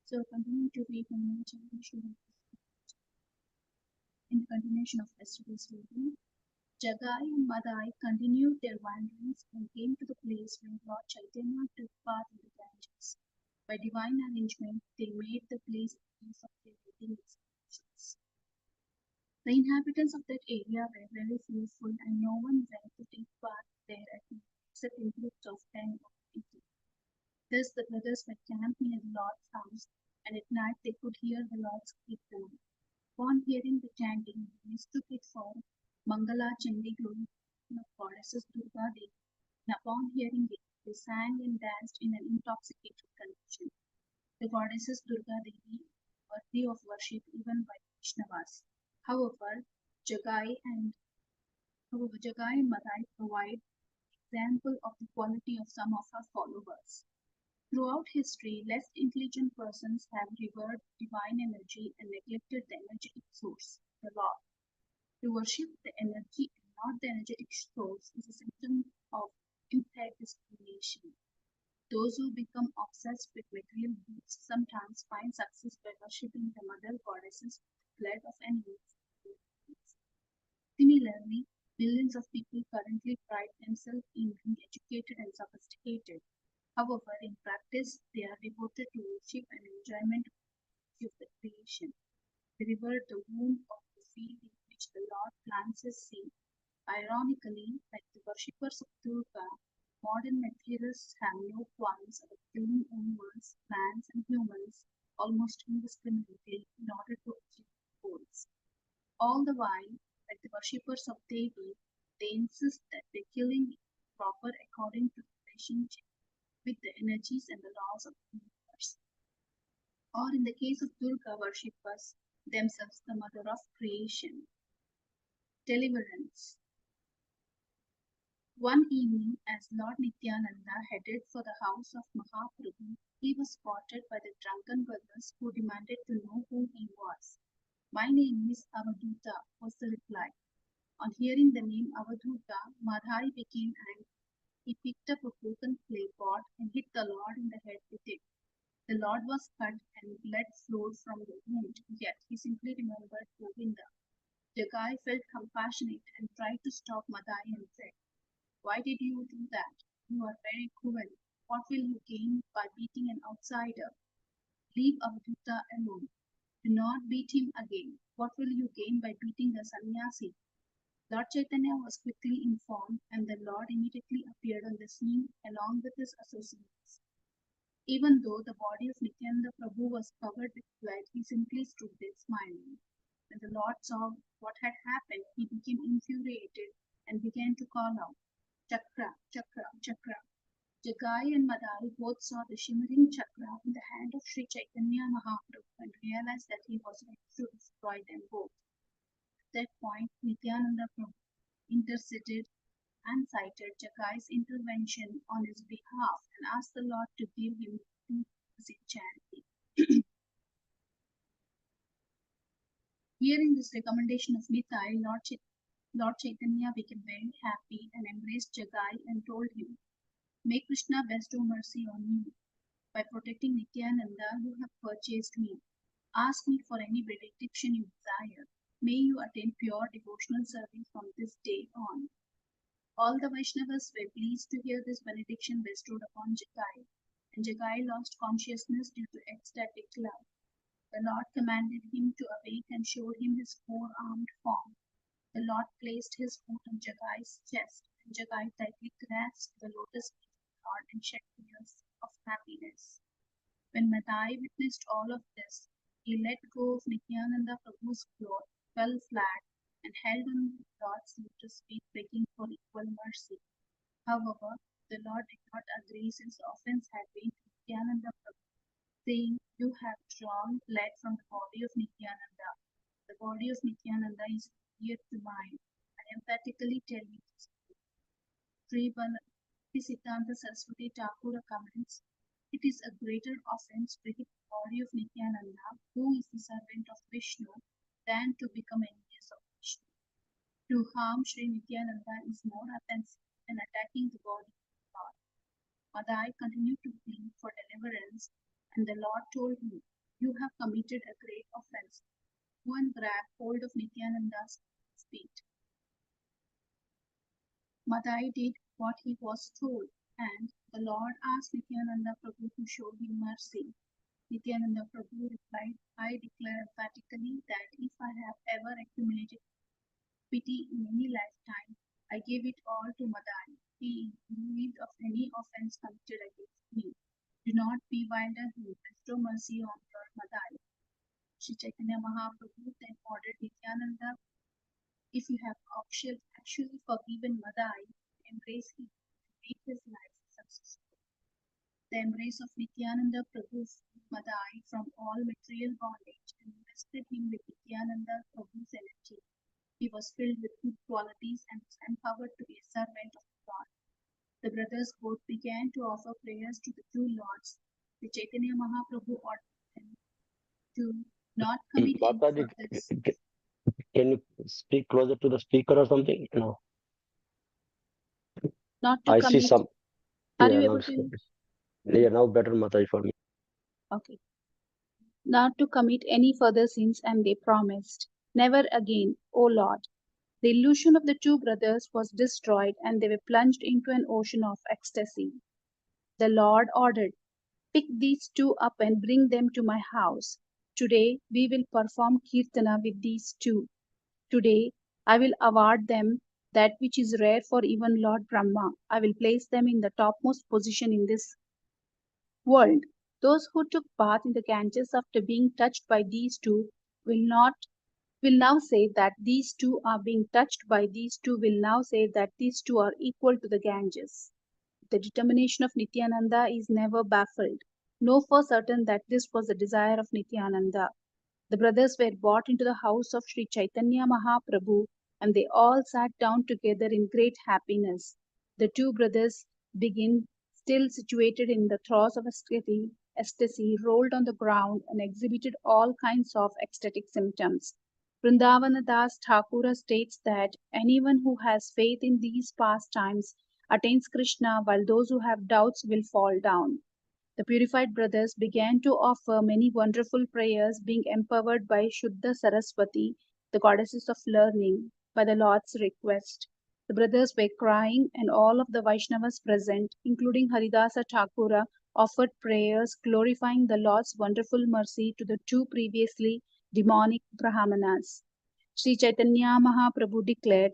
So continuing to read Namacharya in the continuation of yesterday's reading, Jagai and Madai continued their wanderings and came to the place where Lord Chaitanya took part in the Ganges. By divine arrangement, they made the place a place of their meeting experiences. The inhabitants of that area were very fearful, and no one went to take part there at night except in groups of 10 or 20. Thus the brothers were camped near the Lord's house, and at night they could hear the Lord's kirtan. Upon hearing the chanting, they mistook it for Mangala Chandi glorification of goddesses Durga Devi, and upon hearing it, they sang and danced in an intoxicated condition. The goddesses Durga Devi are worthy of worship even by Vaishnavas. However, Jagai and Jagai and Madai provide example of the quality of some of her followers. Throughout history, less intelligent persons have revered divine energy and neglected the energetic source, the Lord. To worship the energy and not the energetic source is a symptom of impaired discrimination. Those who become obsessed with material goods sometimes find success by worshipping the mother goddesses with the blood of enemies. Similarly, millions of people currently pride themselves in being educated and sophisticated. However, in practice, they are devoted to worship and enjoyment of the creation. They revere the womb of the field in which the Lord plants his seed. Ironically, like the worshippers of Durga, modern materialists have no qualms about killing animals, plants, and humans almost indiscriminately in order to achieve goals. All the while, like the worshippers of Devi, they insist that the killing is proper according to the relationship with the energies and the laws of the universe. Or in the case of Durga worshippers, themselves the mother of creation. Deliverance. One evening, as Lord Nityananda headed for the house of Mahaprabhu, he was spotted by the drunken brothers who demanded to know who he was. My name is Avadhuta, was the reply. On hearing the name Avadhuta, Madhai became angry. He picked up a broken clay pot and hit the Lord in the head with it. The Lord was cut and blood flowed from the wound, yet he simply remembered Govinda. Jagai felt compassionate and tried to stop Madai and said, "Why did you do that? You are very cruel. What will you gain by beating an outsider? Leave Avadhuta alone. Do not beat him again. What will you gain by beating a sannyasi?" Lord Chaitanya was quickly informed, and the Lord immediately appeared on the scene along with his associates. Even though the body of Nityananda Prabhu was covered with blood, he simply stood there smiling. When the Lord saw what had happened, he became infuriated and began to call out, "Chakra, Chakra, Chakra." Jagai and Madai both saw the shimmering chakra in the hand of Sri Chaitanya Mahaprabhu and realized that he was ready to destroy them both. At that point, Nityananda Prabhu interceded and cited Jagai's intervention on his behalf and asked the Lord to give him music chanting. Hearing this recommendation of Nitai, Lord Chaitanya became very happy and embraced Jagai and told him, "May Krishna bestow mercy on you. By protecting Nityananda, you have purchased me. Ask me for any benediction you desire. May you attain pure devotional service from this day on." All the Vaishnavas were pleased to hear this benediction bestowed upon Jagai, and Jagai lost consciousness due to ecstatic love. The Lord commanded him to awake and showed him his four-armed form. The Lord placed his foot on Jagai's chest, and Jagai tightly grasped the lotus feet of the Lord and shed tears of happiness. When Madai witnessed all of this, he let go of Nityananda Prabhu's cloth, fell flat, and held on the Lord's lotus feet, begging for equal mercy. However, the Lord did not agree since the offense had been to Nityananda Prabhu, saying, "You have drawn blood from the body of Nityananda. The body of Nityananda is dear to mine. I emphatically tell you this." Sri Siddhanta Saraswati Thakura comments, "It is a greater offense to hit the body of Nityananda, who is the servant of Vishnu, than to become envious of Vishnu. To harm Sri Nityananda is more offensive than attacking the body of the Lord." Madai continued to plead for deliverance, and the Lord told him, You have committed a great offense. Go and grab hold of Nityananda's feet. Madai did what he was told, and the Lord asked Nityananda Prabhu to show him mercy. Nityananda Prabhu replied, I declare emphatically that if I have ever accumulated pity in any lifetime, I give it all to Madai. He is relieved of any offense committed against me. Do not bewilder him. Bestow mercy on your Madai. Sri Chaitanya Mahaprabhu then ordered Nityananda, if you have actually forgiven Madai, embrace him and make his life successful. The embrace of Nityananda Prabhu freed Madai from all material bondage and invested him with Nityananda Prabhu's energy. He was filled with good qualities and was empowered to be a servant of God. The brothers both began to offer prayers to the two lords. The Chaitanya Mahaprabhu ordered them to not commit any Mataji, further can you speak closer to the speaker or something? No, not to I see commit. some. Are Yeah, you now able it's to? yeah, now better Mataji for me. Okay. Not to commit any further sins, and they promised, never again, O Lord. The illusion of the two brothers was destroyed, and they were plunged into an ocean of ecstasy. The Lord ordered, pick these two up and bring them to my house. Today we will perform kirtana with these two. Today I will award them that which is rare for even Lord Brahma. I will place them in the topmost position in this world. Those who took part in the Ganges after being touched by these two will not will now say that these two are being touched by these two will now say that these two are equal to the Ganges. The determination of Nityananda is never baffled. Know for certain that this was the desire of Nityananda. The brothers were brought into the house of Sri Chaitanya Mahaprabhu, and they all sat down together in great happiness. The two brothers, begin still situated in the throes of ecstasy, rolled on the ground and exhibited all kinds of ecstatic symptoms. Vrindavanadas Thakura states that anyone who has faith in these pastimes attains Krishna, while those who have doubts will fall down. The purified brothers began to offer many wonderful prayers, being empowered by Shuddha Saraswati, the goddesses of learning, by the Lord's request. The brothers were crying, and all of the Vaishnavas present, including Haridasa Thakura, offered prayers glorifying the Lord's wonderful mercy to the two previously demonic Brahmanas. Sri Chaitanya Mahaprabhu declared,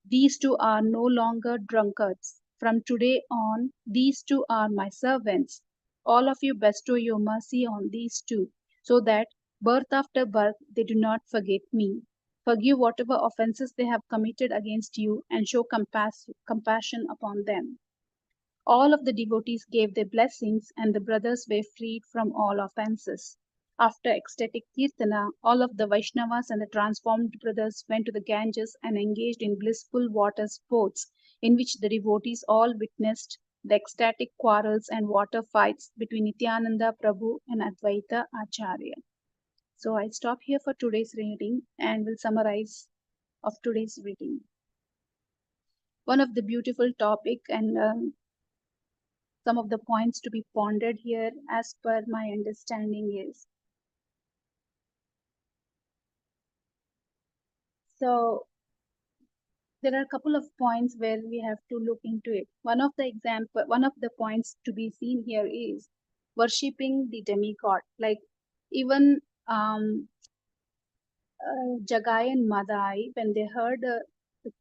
these two are no longer drunkards. From today on, these two are my servants. All of you bestow your mercy on these two, so that birth after birth they do not forget me. Forgive whatever offenses they have committed against you and show compassion upon them. All of the devotees gave their blessings, and the brothers were freed from all offenses. After ecstatic kirtana, all of the Vaishnavas and the transformed brothers went to the Ganges and engaged in blissful water sports, in which the devotees all witnessed the ecstatic quarrels and water fights between Nityananda Prabhu and Advaita Acharya. So I stop here for today's reading and will summarize of today's reading. One of the beautiful topic and some of the points to be pondered here as per my understanding is, so there are a couple of points where we have to look into it. One of the points to be seen here is worshipping the demigod. Like even Jagai and Madai, when they heard the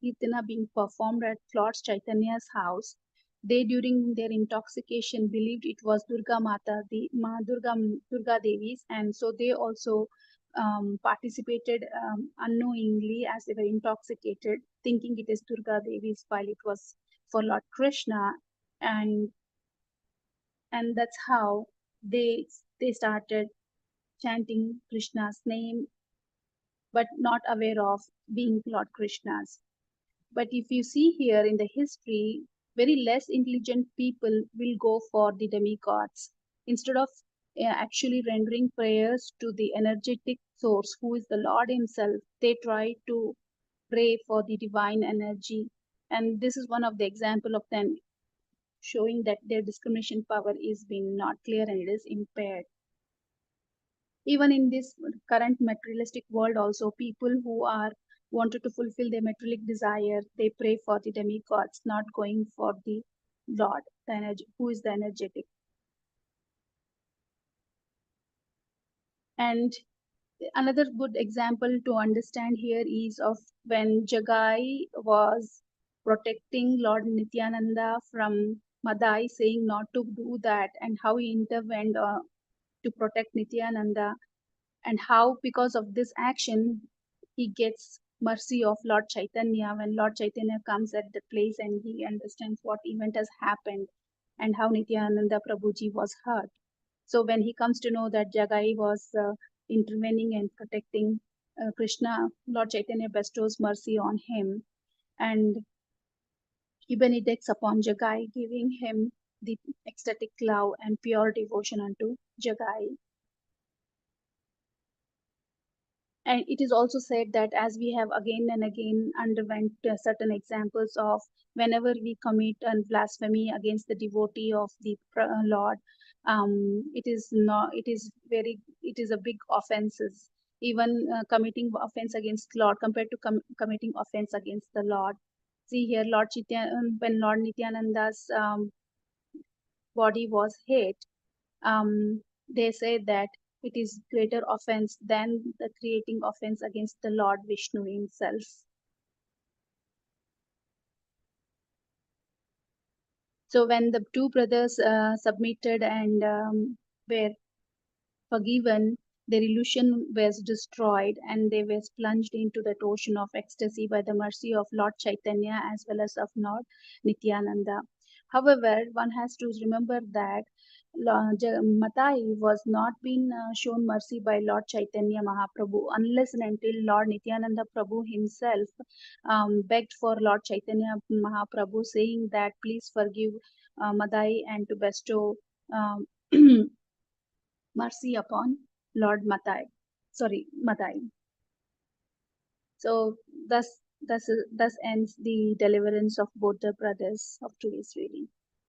Kirtana being performed at Lord Chaitanya's house, they during their intoxication believed it was Durga Mata, Durga Devi's, and so they also participated unknowingly as they were intoxicated, thinking it is Durga Devi's while it was for Lord Krishna, and that's how they started chanting Krishna's name but not aware of being Lord Krishna's. But if you see here in the history, very less intelligent people will go for the demigods instead of actually rendering prayers to the energetic source who is the Lord Himself. They try to pray for the divine energy, and this is one of the example of them showing that their discrimination power is being not clear and it is impaired. Even in this current materialistic world also, people who are wanted to fulfill their materialistic desire, they pray for the demigods, not going for the Lord, the energy, who is the energetic. And another good example to understand here is of when Jagai was protecting Lord Nityananda from Madai, saying not to do that, and how he intervened to protect Nityananda, and how because of this action he gets mercy of Lord Chaitanya when Lord Chaitanya comes at the place and he understands what event has happened and how Nityananda Prabhuji was hurt. So when he comes to know that Jagai was intervening and protecting Krishna, Lord Chaitanya bestows mercy on him and he benedicts upon Jagai, giving him the ecstatic love and pure devotion unto Jagai. And it is also said that as we have again and again underwent certain examples of whenever we commit a blasphemy against the devotee of the Lord, it is not, it is a big offenses. Even committing offense against Lord compared to committing offense against the Lord. See here, when Lord Nityananda's body was hit, they say that it is greater offense than the creating offense against the Lord Vishnu himself. So when the two brothers submitted and were forgiven, their illusion was destroyed and they were plunged into that ocean of ecstasy by the mercy of Lord Chaitanya as well as of Lord Nityananda. However, one has to remember that Matai was not being shown mercy by Lord Chaitanya Mahaprabhu unless and until Lord Nityananda Prabhu himself begged for Lord Chaitanya Mahaprabhu saying that please forgive Madai and to bestow um, mercy upon Lord Matai. Sorry, Madai. So thus ends the deliverance of both the brothers of today's reading.